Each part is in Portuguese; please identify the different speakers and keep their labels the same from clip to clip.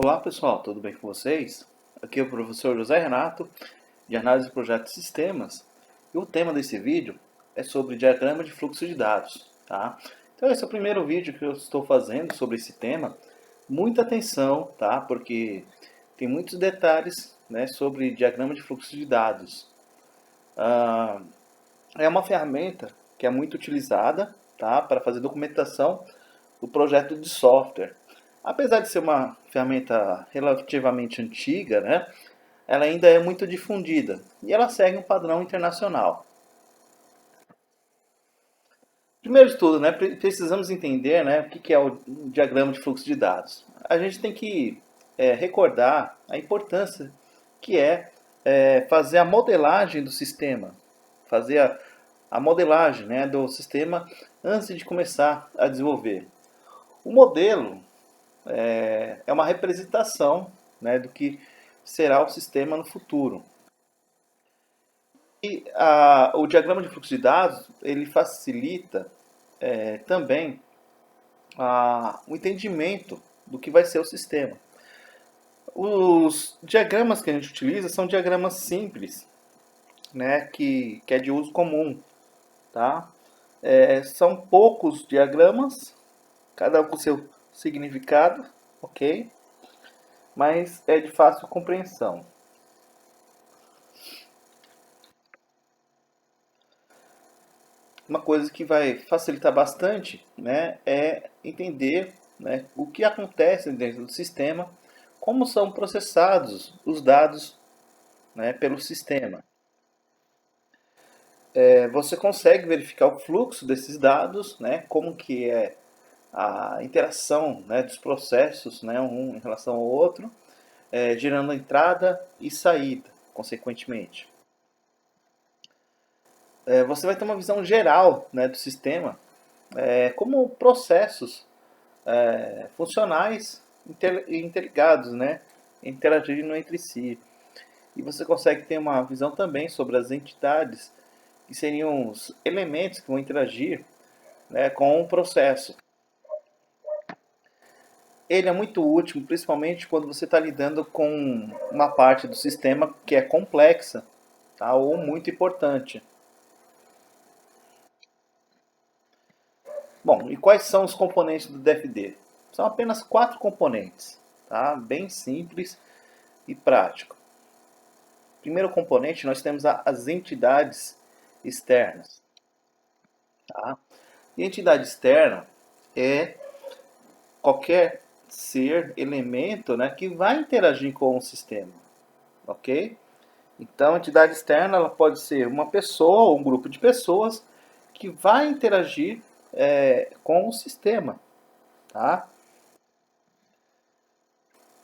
Speaker 1: Olá pessoal, tudo bem com vocês? Aqui é o professor José Renato, de Análise de Projetos e Sistemas, e o tema desse vídeo é sobre diagrama de fluxo de dados, tá? Então esse é o primeiro vídeo que eu estou fazendo sobre esse tema. Muita atenção, tá? Porque tem muitos detalhes, né, sobre diagrama de fluxo de dados. Ah, é uma ferramenta que é muito utilizada, tá, para fazer documentação do projeto de software. Apesar de ser uma ferramenta relativamente antiga, né, ela ainda é muito difundida e ela segue um padrão internacional. Primeiro de tudo, né, precisamos entender, né, o que é o diagrama de fluxo de dados. A gente tem que recordar a importância que fazer a modelagem do sistema, fazer a modelagem, né, do sistema antes de começar a desenvolver. O modelo é uma representação, né, do que será o sistema no futuro. E o diagrama de fluxo de dados ele facilita também o entendimento do que vai ser o sistema. Os diagramas que a gente utiliza são diagramas simples, né, que é de uso comum, tá? São poucos diagramas, cada um com seu significado, ok? Mas é de fácil compreensão. Uma coisa que vai facilitar bastante, né, é entender, né, o que acontece dentro do sistema, como são processados os dados, né, pelo sistema. Você consegue verificar o fluxo desses dados, né, como que é a interação, né, dos processos, né, um em relação ao outro, gerando entrada e saída, consequentemente. Você vai ter uma visão geral, né, do sistema, como processos funcionais interligados, né, interagindo entre si. E você consegue ter uma visão também sobre as entidades, que seriam os elementos que vão interagir, né, com o processo. Ele é muito útil, principalmente quando você está lidando com uma parte do sistema que é complexa, tá, ou muito importante. Bom, e quais são os componentes do DFD? São apenas 4 componentes, tá? Bem simples e prático. Primeiro componente, nós temos as entidades externas. Tá? E entidade externa é qualquer ser, elemento, né, que vai interagir com o sistema. Ok? Então, a entidade externa ela pode ser uma pessoa ou um grupo de pessoas que vai interagir com o sistema. Tá?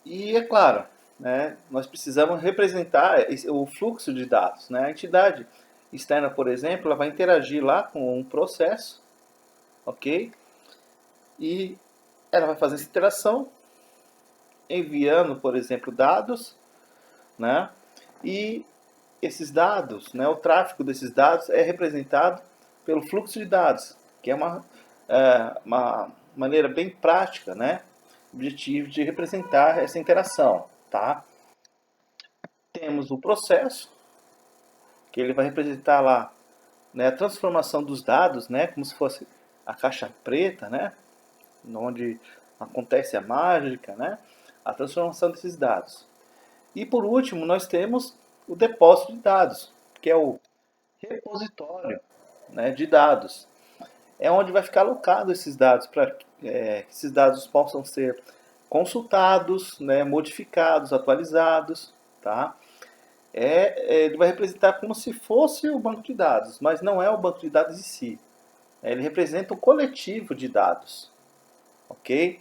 Speaker 1: E é claro, né, nós precisamos representar o fluxo de dados. Né? A entidade externa, por exemplo, ela vai interagir lá com um processo, ok? E ela vai fazer essa interação, enviando, por exemplo, dados, né? E esses dados, né, o tráfego desses dados é representado pelo fluxo de dados, que é uma maneira bem prática, né, objetivo de representar essa interação, tá? Temos o processo, que ele vai representar lá, né, a transformação dos dados, né, como se fosse a caixa preta, né, onde acontece a mágica, né, a transformação desses dados. E por último, nós temos o depósito de dados, que é o repositório, né, de dados. É onde vai ficar alocado esses dados para que esses dados possam ser consultados, né, modificados, atualizados, tá? Ele vai representar como se fosse o banco de dados, mas não é o banco de dados em si. Ele representa o coletivo de dados, ok?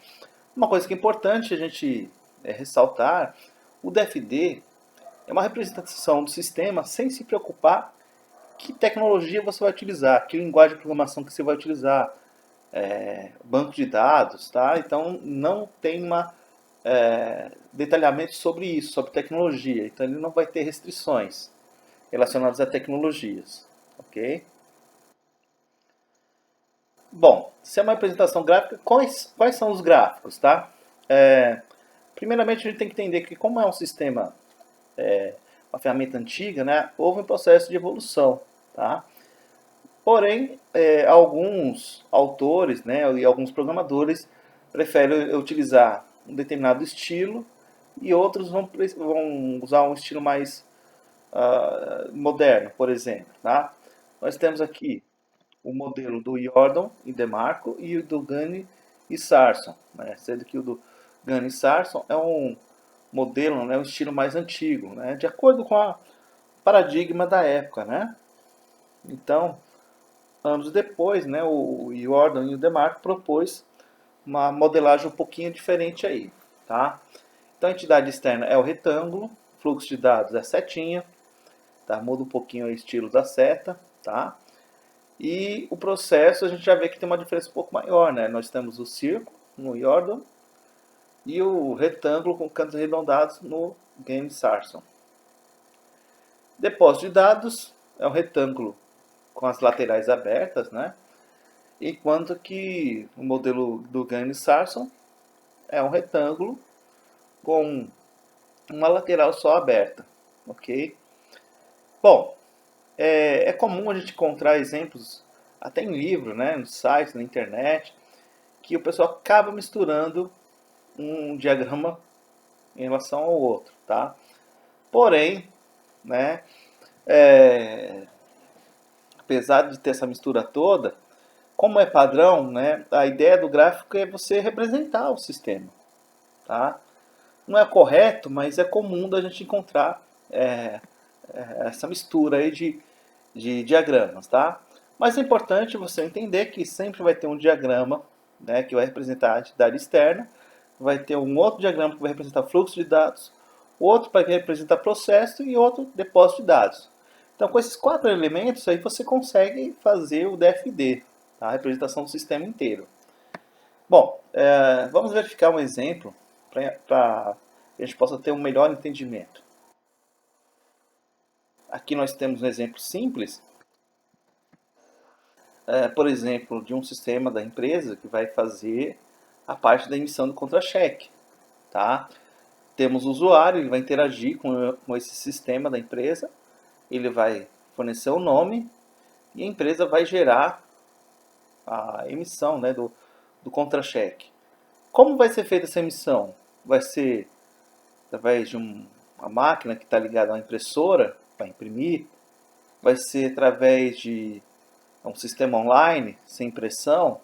Speaker 1: Uma coisa que é importante a gente ressaltar, o DFD é uma representação do sistema sem se preocupar que tecnologia você vai utilizar, que linguagem de programação que você vai utilizar, banco de dados, tá? Então não tem detalhamento sobre isso, sobre tecnologia. Então ele não vai ter restrições relacionadas a tecnologias, ok? Bom, se é uma apresentação gráfica, quais são os gráficos, tá? Primeiramente, a gente tem que entender que, como é um sistema, uma ferramenta antiga, né, houve um processo de evolução, tá? Porém, alguns autores, né, e alguns programadores preferem utilizar um determinado estilo e outros vão usar um estilo mais moderno, por exemplo. Tá? Nós temos aqui o modelo do Jordan e DeMarco e o do Gunn e Sarson, né? Sendo que o do Gunn e Sarson é um modelo, né, um estilo mais antigo, né, de acordo com o paradigma da época. Né? Então, anos depois, né, o Jordan e o DeMarco propôs uma modelagem um pouquinho diferente aí. Tá? Então, a entidade externa é o retângulo, fluxo de dados é a setinha, tá? Muda um pouquinho o estilo da seta, tá? E o processo a gente já vê que tem uma diferença um pouco maior, né? Nós temos o círculo no Jordan e o retângulo com cantos arredondados no Game Sarson. Depósito de dados é um retângulo com as laterais abertas, né? Enquanto que o modelo do Game Sarson é um retângulo com uma lateral só aberta, ok? Bom, é comum a gente encontrar exemplos, até em livro, né, nos sites, na internet, que o pessoal acaba misturando um diagrama em relação ao outro, tá? Porém, né, apesar de ter essa mistura toda, como é padrão, né, a ideia do gráfico é você representar o sistema, tá? Não é correto, mas é comum da gente encontrar essa mistura aí de diagramas, tá? Mas é importante você entender que sempre vai ter um diagrama, né, que vai representar a entidade externa, vai ter um outro diagrama que vai representar fluxo de dados, outro para representar processo e outro depósito de dados. Então, com esses 4 elementos aí você consegue fazer o DFD, tá? A representação do sistema inteiro. Bom, vamos verificar um exemplo para que a gente possa ter um melhor entendimento. Aqui nós temos um exemplo simples, por exemplo, de um sistema da empresa que vai fazer a parte da emissão do contra-cheque. Tá? Temos o usuário, ele vai interagir com esse sistema da empresa, ele vai fornecer o nome e a empresa vai gerar a emissão, né, do contra-cheque. Como vai ser feita essa emissão? Vai ser através de uma máquina que está ligada a uma impressora para imprimir? Vai ser através de um sistema online, sem impressão?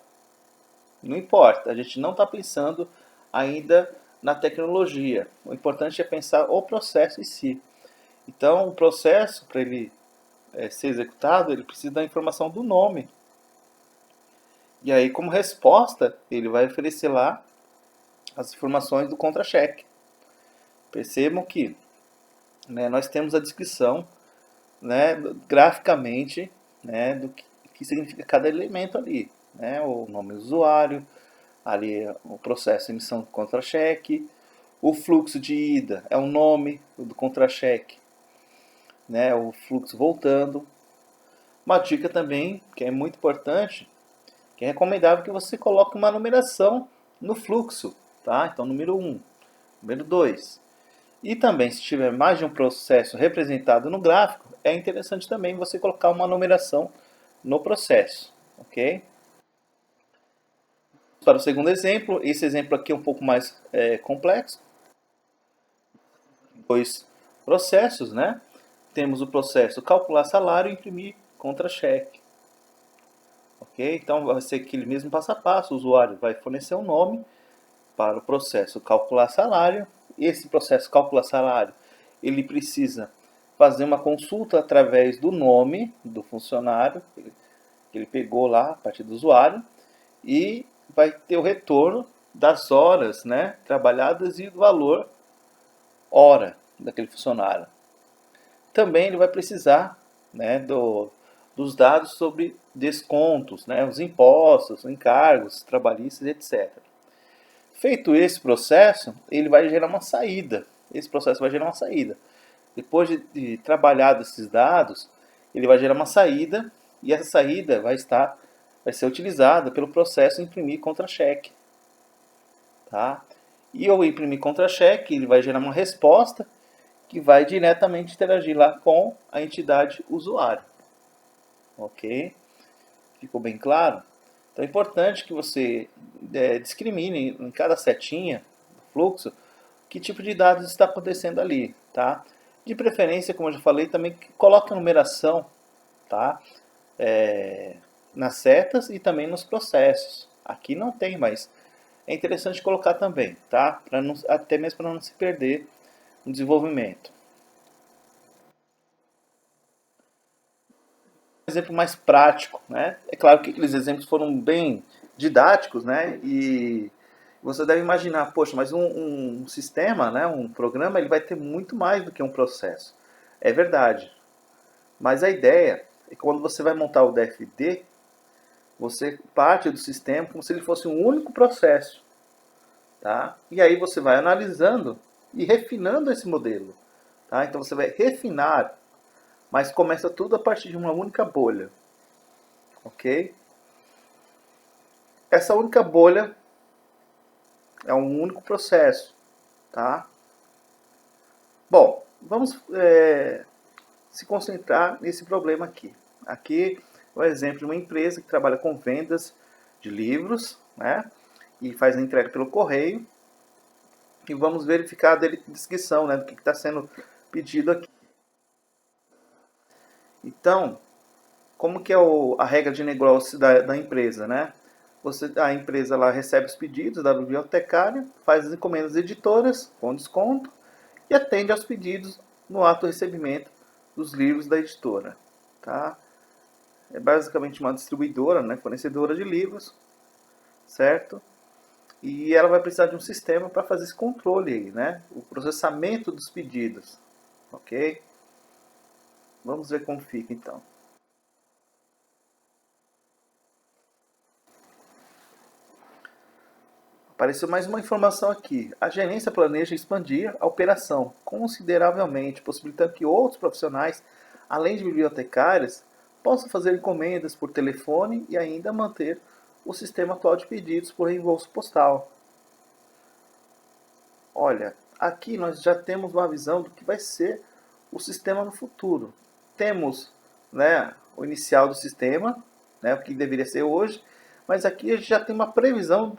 Speaker 1: Não importa, a gente não está pensando ainda na tecnologia. O importante é pensar o processo em si. Então, o processo, para ele ser executado, ele precisa da informação do nome. E aí, como resposta, ele vai oferecer lá as informações do contra-cheque. Percebam que, né, nós temos a descrição, né, graficamente, né, do que significa cada elemento ali. Né, o nome do usuário, ali o processo de emissão do contra-cheque, o fluxo de ida é o nome do contra-cheque, né, o fluxo voltando. Uma dica também, que é muito importante, que é recomendável que você coloque uma numeração no fluxo, tá? Então, número 1, número 2. E também, se tiver mais de um processo representado no gráfico, é interessante também você colocar uma numeração no processo, ok? Para o segundo exemplo, esse exemplo aqui é um pouco mais complexo. Dois processos, né? Temos o processo calcular salário e imprimir contra-cheque. Ok? Então vai ser aquele mesmo passo a passo, o usuário vai fornecer um nome para o processo calcular salário. Esse processo calcular salário, ele precisa fazer uma consulta através do nome do funcionário, que ele pegou lá a partir do usuário, e vai ter o retorno das horas, né, trabalhadas e do valor hora daquele funcionário. Também ele vai precisar, né, dos dados sobre descontos, né, os impostos, encargos trabalhistas, etc. Feito esse processo, ele vai gerar uma saída. Esse processo vai gerar uma saída. Depois de trabalhar esses dados, ele vai gerar uma saída e essa saída vai ser utilizada pelo processo imprimir contra-cheque. Tá? E eu imprimir contra-cheque, ele vai gerar uma resposta que vai diretamente interagir lá com a entidade usuário. Ok? Ficou bem claro? Então é importante que você discrimine em cada setinha do fluxo que tipo de dados está acontecendo ali, tá? De preferência, como eu já falei, também coloque a numeração, tá? Nas setas e também nos processos. Aqui não tem, mas é interessante colocar também, tá? Até mesmo para não se perder no desenvolvimento. Um exemplo mais prático, né? É claro que aqueles exemplos foram bem didáticos, né? E você deve imaginar, poxa, mas um sistema, né? Um programa, ele vai ter muito mais do que um processo. É verdade. Mas a ideia é que quando você vai montar o DFD, você parte do sistema como se ele fosse um único processo, tá? E aí você vai analisando e refinando esse modelo, tá? Então você vai refinar, mas começa tudo a partir de uma única bolha, ok? Essa única bolha é um único processo, tá? Bom, vamos se concentrar nesse problema aqui. Aqui é o exemplo de uma empresa que trabalha com vendas de livros, né? E faz a entrega pelo correio. E vamos verificar a descrição, né, do que está sendo pedido aqui. Então, como que é a regra de negócio da empresa, né? A empresa lá recebe os pedidos da bibliotecária, faz as encomendas editoras com desconto e atende aos pedidos no ato do recebimento dos livros da editora, tá? É basicamente uma distribuidora, né, fornecedora de livros, certo? E ela vai precisar de um sistema para fazer esse controle aí, né? O processamento dos pedidos, ok? Vamos ver como fica então. Apareceu mais uma informação aqui. A gerência planeja expandir a operação consideravelmente, possibilitando que outros profissionais, além de bibliotecários, possam fazer encomendas por telefone e ainda manter o sistema atual de pedidos por reembolso postal. Olha, aqui nós já temos uma visão do que vai ser o sistema no futuro. Temos, né, o inicial do sistema, né, o que deveria ser hoje, mas aqui a gente já tem uma previsão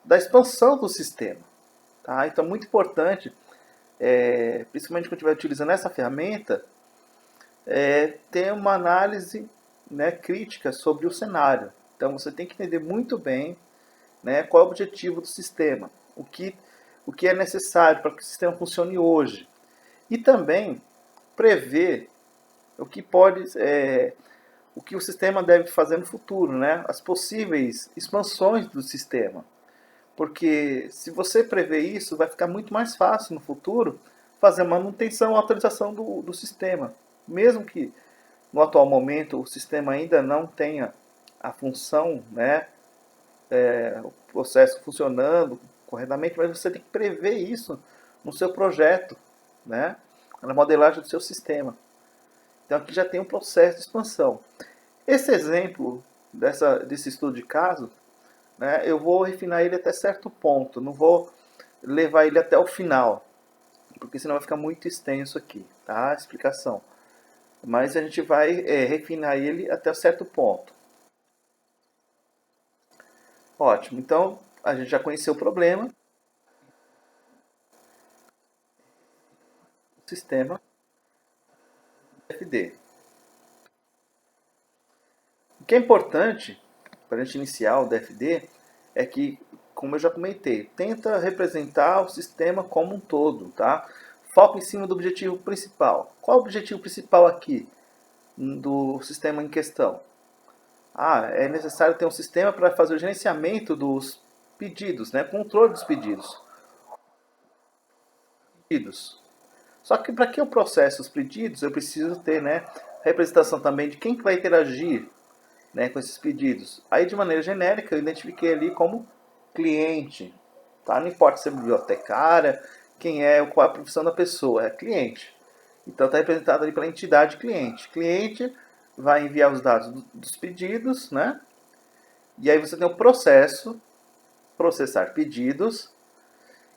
Speaker 1: da expansão do sistema. Tá? Então, muito importante, principalmente quando estiver utilizando essa ferramenta, ter uma análise, né, crítica sobre o cenário. Então, você tem que entender muito bem, né, qual é o objetivo do sistema, o que é necessário para que o sistema funcione hoje. E também prever o que pode, o que o sistema deve fazer no futuro, né, as possíveis expansões do sistema. Porque se você prever isso, vai ficar muito mais fácil no futuro fazer a manutenção ou atualização do sistema. Mesmo que no atual momento o sistema ainda não tenha a função, né, o processo funcionando corretamente, mas você tem que prever isso no seu projeto, né, na modelagem do seu sistema. Então aqui já tem um processo de expansão. Esse exemplo desse estudo de caso, né, eu vou refinar ele até certo ponto, não vou levar ele até o final, porque senão vai ficar muito extenso aqui, tá? A explicação. Mas a gente vai refinar ele até certo ponto. Ótimo, então a gente já conheceu o problema, o sistema FD. O que é importante para a gente iniciar o DFD é que, como eu já comentei, tenta representar o sistema como um todo, tá? Foca em cima do objetivo principal. Qual é o objetivo principal aqui do sistema em questão? É necessário ter um sistema para fazer o gerenciamento dos pedidos, né? Controle dos pedidos. Só que para que eu processe os pedidos, eu preciso ter, né, representação também de quem que vai interagir, né, com esses pedidos. Aí, de maneira genérica, eu identifiquei ali como cliente. Tá? Não importa se é bibliotecária, quem é, qual é a profissão da pessoa, é cliente. Então está representado ali pela entidade cliente. Cliente vai enviar os dados dos pedidos, né? E aí você tem o processo, processar pedidos,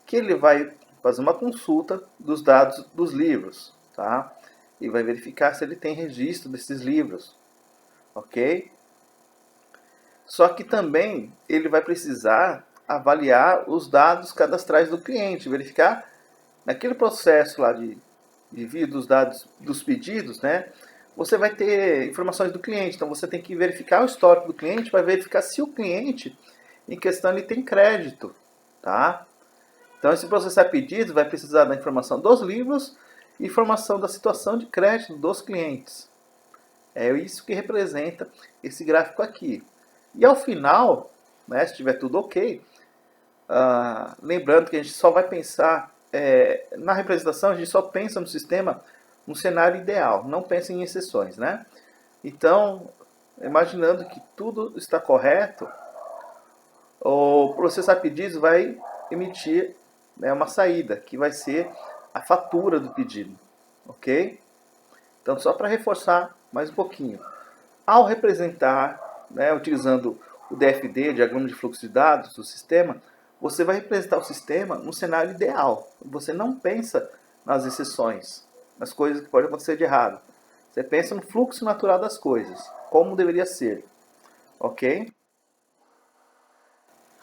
Speaker 1: que ele vai fazer uma consulta dos dados dos livros, tá? E vai verificar se ele tem registro desses livros, ok? Só que também ele vai precisar avaliar os dados cadastrais do cliente, verificar naquele processo lá de envio dos dados dos pedidos, né? Você vai ter informações do cliente, então você tem que verificar o histórico do cliente para verificar se o cliente em questão ele tem crédito, tá? Então esse processar pedidos vai precisar da informação dos livros e informação da situação de crédito dos clientes. É isso que representa esse gráfico aqui. E ao final, né, se estiver tudo ok, lembrando que a gente só vai pensar na representação, a gente só pensa no sistema um cenário ideal, não pensa em exceções, né? Então, imaginando que tudo está correto, o processar pedidos vai emitir, né, uma saída, que vai ser a fatura do pedido, ok? Então, só para reforçar mais um pouquinho, ao representar, né, utilizando o DFD, Diagrama de Fluxo de Dados, do sistema, você vai representar o sistema no cenário ideal. Você não pensa nas exceções, nas coisas que podem acontecer de errado. Você pensa no fluxo natural das coisas, como deveria ser, ok?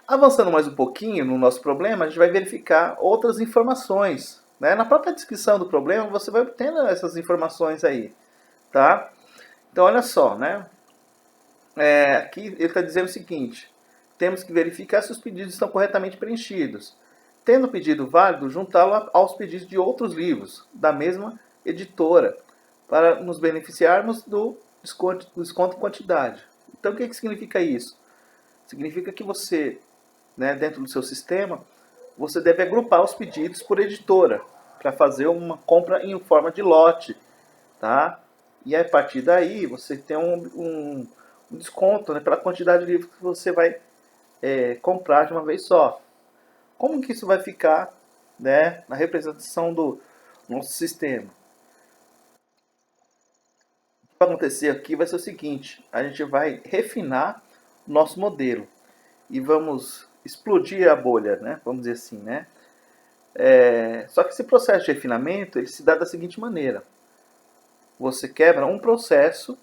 Speaker 1: Avançando mais um pouquinho no nosso problema, a gente vai verificar outras informações, né? Na própria descrição do problema, você vai obtendo essas informações aí, tá? Então, olha só, né? Aqui ele está dizendo o seguinte: temos que verificar se os pedidos estão corretamente preenchidos. Tendo o pedido válido, juntá-lo aos pedidos de outros livros, da mesma editora, para nos beneficiarmos do desconto quantidade. Então, o que significa isso? Significa que você, né, dentro do seu sistema, você deve agrupar os pedidos por editora, para fazer uma compra em forma de lote, tá? E a partir daí, você tem um desconto, né, pela quantidade de livros que você vai comprar de uma vez só. Como que isso vai ficar, né, na representação do nosso sistema? O que vai acontecer aqui vai ser o seguinte: a gente vai refinar o nosso modelo e vamos explodir a bolha, né? Vamos dizer assim, né? Só que esse processo de refinamento ele se dá da seguinte maneira: você quebra um processo,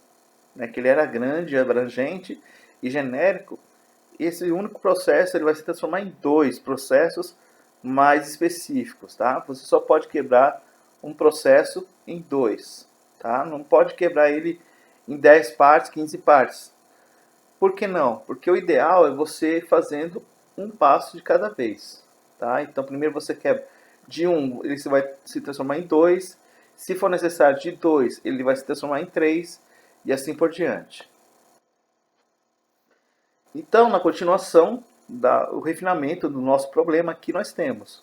Speaker 1: né, que ele era grande, abrangente e genérico. Esse único processo ele vai se transformar em dois processos mais específicos, tá? Você só pode quebrar um processo em dois, tá? Não pode quebrar ele em 10 partes, 15 partes. Por que não? Porque o ideal é você ir fazendo um passo de cada vez, tá? Então primeiro você quebra de um, ele vai se transformar em dois. Se for necessário de dois, ele vai se transformar em três e assim por diante. Então, na continuação do refinamento do nosso problema, aqui nós temos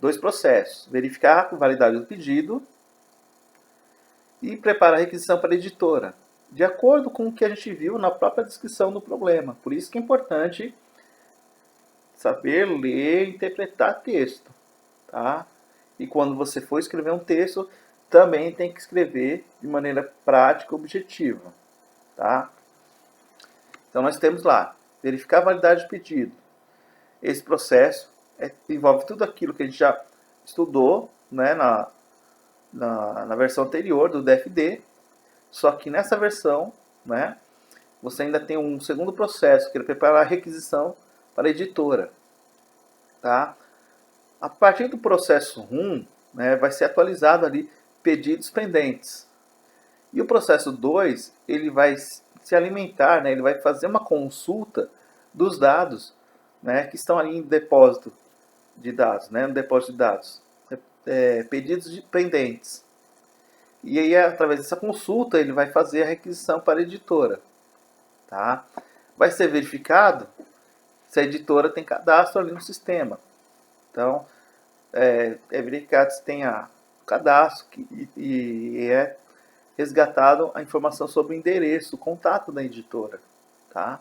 Speaker 1: dois processos: verificar a validade do pedido e preparar a requisição para a editora, de acordo com o que a gente viu na própria descrição do problema. Por isso que é importante saber ler e interpretar texto, tá? E quando você for escrever um texto, também tem que escrever de maneira prática e objetiva, tá? Então nós temos lá, verificar a validade do pedido. Esse processo envolve tudo aquilo que a gente já estudou, né, na versão anterior do DFD, só que nessa versão, né, você ainda tem um segundo processo, que é preparar a requisição para a editora. Tá? A partir do processo 1, né, vai ser atualizado ali pedidos pendentes. E o processo 2, ele vai se alimentar, né, ele vai fazer uma consulta dos dados, né, que estão ali em depósito de dados, né, no depósito de dados, pedidos pendentes. E aí, através dessa consulta, ele vai fazer a requisição para a editora. Tá? Vai ser verificado se a editora tem cadastro ali no sistema. Então, é verificado se tem cadastro e é resgatado a informação sobre o endereço, o contato da editora. Tá?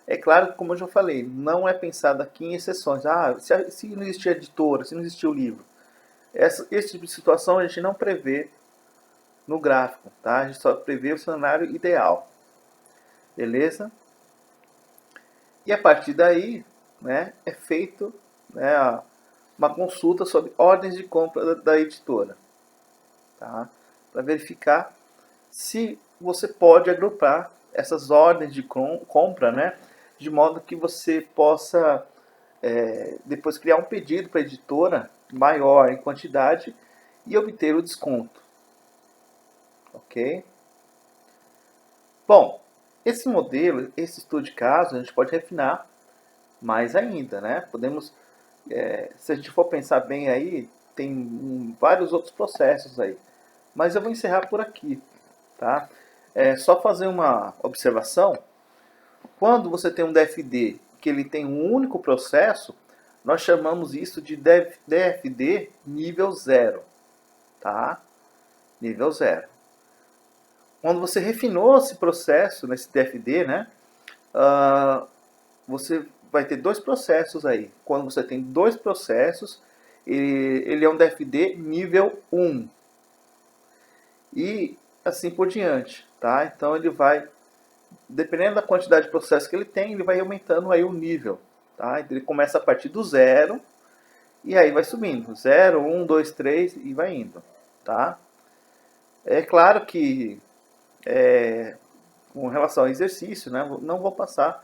Speaker 1: É claro que, como eu já falei, não é pensado aqui em exceções. Se não existia editora, se não existia o livro. Esse tipo de situação a gente não prevê no gráfico. Tá? A gente só prevê o cenário ideal. Beleza? E a partir daí, né, é feito né, uma consulta sobre ordens de compra da editora, tá? Para verificar se você pode agrupar essas ordens de compra, né, de modo que você possa depois criar um pedido para a editora maior em quantidade e obter o desconto, ok? Bom, esse modelo, esse estudo de caso, a gente pode refinar mais ainda, né? Podemos, se a gente for pensar bem aí, tem vários outros processos aí. Mas eu vou encerrar por aqui, tá? Só fazer uma observação. Quando você tem um DFD que ele tem um único processo, nós chamamos isso de DFD nível 0, tá? Nível 0. Quando você refinou esse processo nesse DFD, né? Você vai ter dois processos aí. Quando você tem dois processos, ele é um DFD nível 1. E assim por diante, tá? Então ele vai, dependendo da quantidade de processos que ele tem, ele vai aumentando aí o nível, tá? Ele começa a partir do 0 e aí vai subindo. 0, 1, 2, 3 e vai indo, tá? É claro que com relação ao exercício, né, não vou passar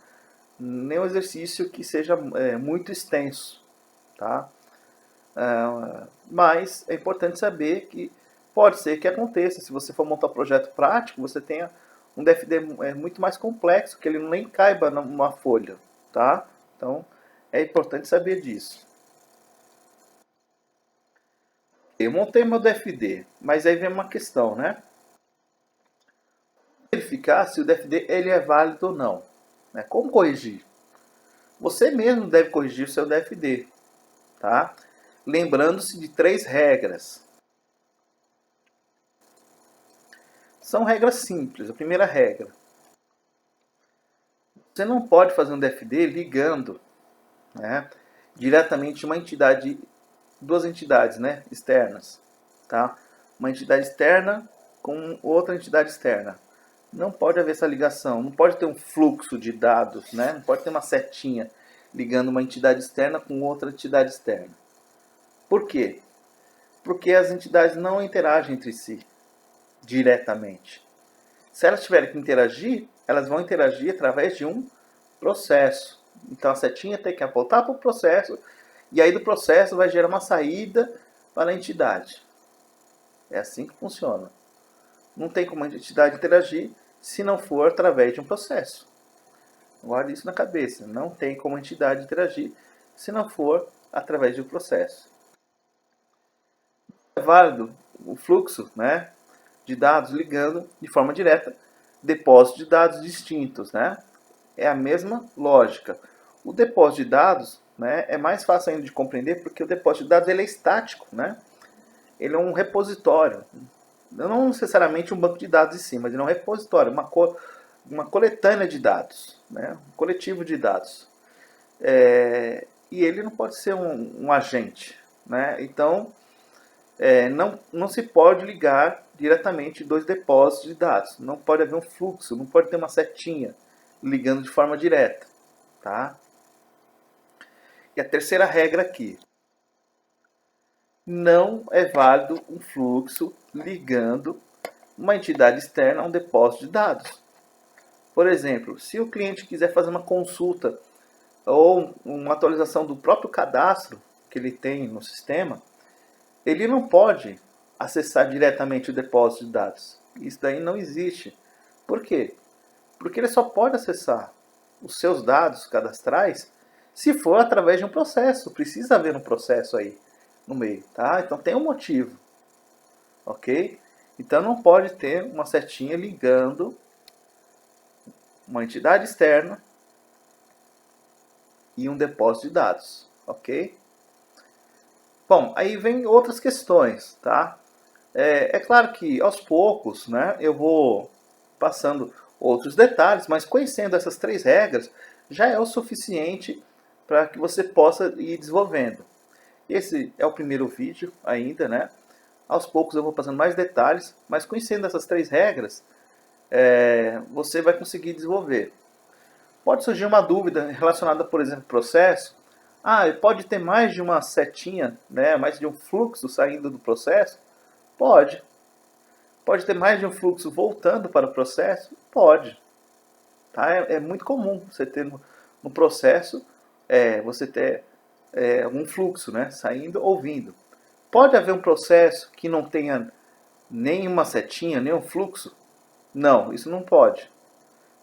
Speaker 1: nenhum exercício que seja muito extenso, tá? Mas é importante saber que pode ser que aconteça, se você for montar um projeto prático, você tenha um DFD muito mais complexo, que ele nem caiba numa folha, tá? Então, é importante saber disso. Eu montei meu DFD, mas aí vem uma questão, né? Verificar se o DFD ele é válido ou não, né? Como corrigir? Você mesmo deve corrigir o seu DFD, tá? Lembrando-se de 3 regras. São regras simples. A primeira regra: você não pode fazer um DFD ligando, né, diretamente uma entidade, duas entidades, né, externas, tá? Uma entidade externa com outra entidade externa. Não pode haver essa ligação, não pode ter um fluxo de dados, né? Não pode ter uma setinha ligando uma entidade externa com outra entidade externa. Por quê? Porque as entidades não interagem entre si diretamente. Se elas tiverem que interagir, elas vão interagir através de um processo. Então a setinha tem que apontar para o processo e aí do processo vai gerar uma saída para a entidade. É assim que funciona. Não tem como a entidade interagir se não for através de um processo. Guarde isso na cabeça. Não tem como a entidade interagir se não for através de um processo. É válido o fluxo, né, de dados ligando de forma direta depósitos de dados distintos, né? É a mesma lógica. O depósito de dados, né, é mais fácil ainda de compreender porque o depósito de dados ele é estático, né? Ele é um repositório, não necessariamente um banco de dados em si, mas ele é um repositório, uma coletânea de dados, né? Um coletivo de dados. E ele não pode ser um agente, né? Então, não se pode ligar diretamente dois depósitos de dados. Não pode haver um fluxo, não pode ter uma setinha ligando de forma direta, tá? E a terceira regra aqui: não é válido um fluxo ligando uma entidade externa a um depósito de dados. Por exemplo, se o cliente quiser fazer uma consulta ou uma atualização do próprio cadastro que ele tem no sistema, ele não pode acessar diretamente o depósito de dados. Isso daí não existe. Por quê? Porque ele só pode acessar os seus dados cadastrais se for através de um processo. Precisa haver um processo aí no meio, tá? Então tem um motivo, ok? Então não pode ter uma setinha ligando uma entidade externa e um depósito de dados, ok? Bom, aí vem outras questões, tá? É claro que aos poucos, né, eu vou passando outros detalhes, mas conhecendo essas 3 regras já é o suficiente para que você possa ir desenvolvendo. Esse é o primeiro vídeo ainda, né? Aos poucos eu vou passando mais detalhes, mas conhecendo essas 3 regras, você vai conseguir desenvolver. Pode surgir uma dúvida relacionada, por exemplo, ao processo. Ah, pode ter mais de uma setinha, né? Mais de um fluxo saindo do processo? Pode. Pode ter mais de um fluxo voltando para o processo? Pode. Tá? É muito comum você ter no processo, você ter um fluxo, né? Saindo ou vindo. Pode haver um processo que não tenha nenhuma setinha, nenhum fluxo? Não, isso não pode.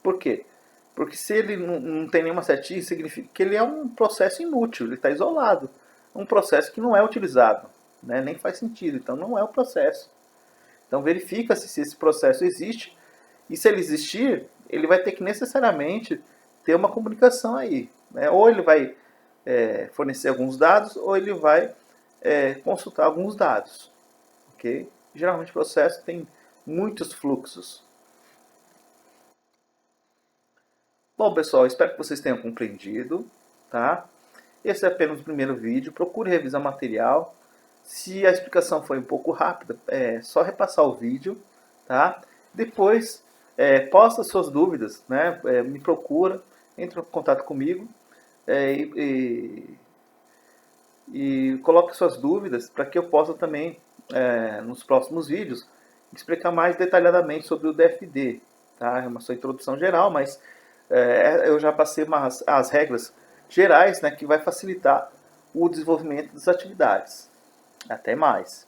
Speaker 1: Por quê? Porque se ele não tem nenhuma setinha, significa que ele é um processo inútil, ele está isolado. Um processo que não é utilizado, né? Nem faz sentido, então não é o processo. Então verifica-se se esse processo existe, e se ele existir, ele vai ter que necessariamente ter uma comunicação aí. Né? Ou ele vai fornecer alguns dados, ou ele vai consultar alguns dados. Okay? Geralmente o processo tem muitos fluxos. Bom, pessoal, espero que vocês tenham compreendido. Tá? Esse é apenas o primeiro vídeo. Procure revisar o material. Se a explicação foi um pouco rápida, é só repassar o vídeo. Tá? Depois, posta suas dúvidas. Né? Me procura, entra em contato comigo e coloque suas dúvidas para que eu possa também, nos próximos vídeos, explicar mais detalhadamente sobre o DFD. Tá? É uma sua introdução geral, mas eu já passei as regras gerais, né, que vai facilitar o desenvolvimento das atividades. Até mais!